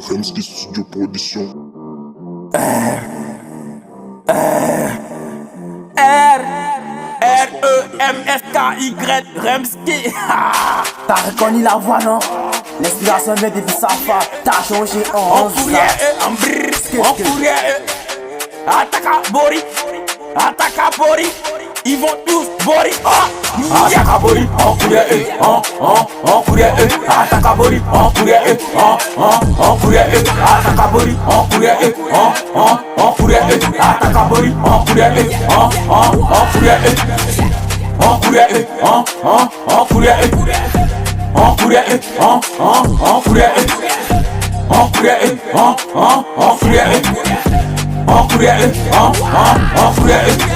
Remski Studio Production. R-E-M-S-K-Y Remski. T'as reconnu la voix, non? L'inspiration vient depuis Safa. T'as changé en On pourrait Ataka Bori. Ataka Bori. Ils vont tous Bori. Ataka Bori. On pourrait on pourrait Ataka Bori. On pourrait on pourrait Ataka Bori. On pourrait on pourrait Ataka Bori. On pourrait on pourrait on pourrait on pourrait on pourrait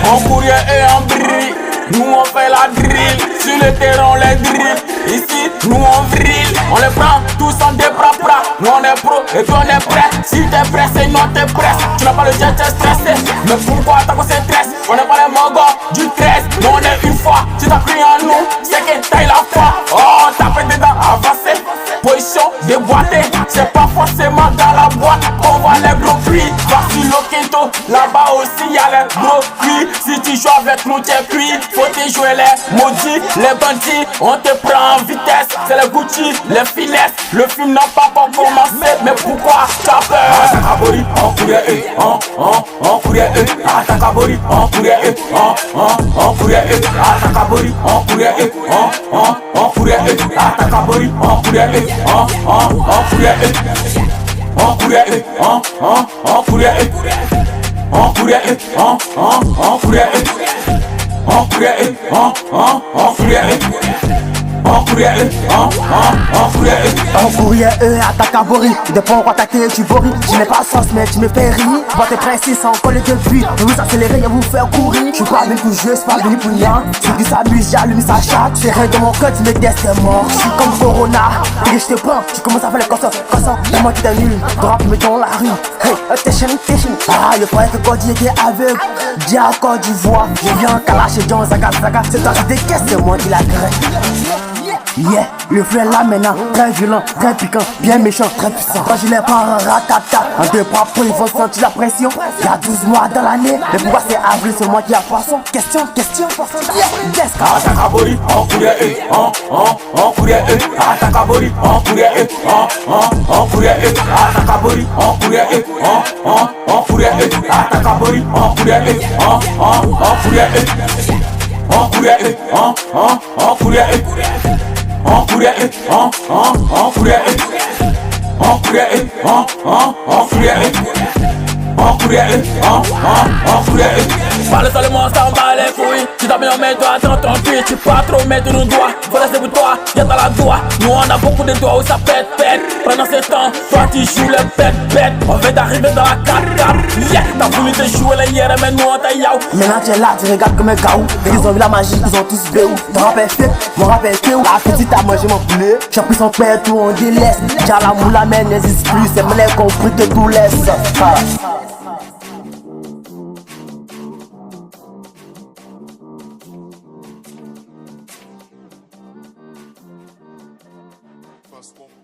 on pourrait et en brille. Nous on fait la drill, sur le terrain on les drill. Ici nous on vrille, on les prend tous en débras. Nous on est pro et toi on est prêt. Si t'es pressé, non t'es presse. Tu n'as pas le jet, t'es stressé. Mais pourquoi t'as qu'on se stresse? On n'est pas les mogos du 13. Nous on est une fois, si t'as cru en nous, c'est que t'as eu la foi. Oh t'as fait dedans, avancé. Position déboîtée, c'est pas forcément dans la boîte qu'on voit les gros prix. Voici le Quinto, là-bas aussi y'a les gros prix. Si tu joues avec nous t'es cuit, faut te jouer les maudits, les bandits. On te prend en vitesse, c'est les Gucci, les finesses. Le film n'a pas encore commencé, mais pourquoi t'as peur? Ataka Bori, on pourrait on pourrait Ataka Bori, on pourrait on pourrait Ataka Bori, on pourrait on pourrait Ataka Bori, on pourrait on pourrait on pourrait on pourrait On pourrait Ataka Bori. Dépend quoi attaquer, tu boris. Tu n'es pas sauce, mais tu me fais rire. Vois tes principes sans coller depuis. Vous accélérer et vous faire courir. Je suis pas venu pour jouer, c'est pas venu pour rien. Ceux qui s'amusent, j'allume sa chatte. Tu fais rien de mon cœur, tu me dis c'est mort. Je suis comme Corona, et je te prends. Tu commences à faire les consorts. Et moi qui t'es nul, drop me dans la rue. Hey, t'es chaîne. Ah, le point que Cody était aveugle. Dis à Côte d'Ivoire. Je viens en Kalash et John Zaga. C'est toi qui décaisse, c'est moi qui la crée. Yeah, le feu est là maintenant, très violent, très piquant, bien méchant, très puissant. Quand je les prends en ratata, en deux bras pour ils vont sentir la pression. Y'a 12 mois dans l'année, mais pourquoi c'est avril, c'est moi qui a poisson? Question, yeah, yes. Ataka Bori, on pourrait on pourrait Ataka Bori, on pourrait on pourrait Ataka Bori, on pourrait on pourrait Ataka Bori, on pourrait on pourrait on pourrait on pourrait parle seulement sans bat les couilles. Tu t'as bien mis toi dans ton cul. Tu pas trop mettre nos doigts. Faut laisser pour toi, y'a dans la doigt. Nous on a beaucoup de doigts où ça pète. Pendant ce temps, toi tu joues le bête. On vient d'arriver dans la 4-4. Yeah, t'as voulu te jouer les hier, mais nous on t'a yaou. Maintenant tu es là, tu regardes comme un gaou. Ils ont vu la magie, ils ont tous béou. Ton rap est fait, mon rap est théo. La petite a mangé mon poulet. J'ai pris son père, tout on délaisse. J'ai la moula, mais n'existe plus. C'est mon lait compris que tout laisse. Fast one.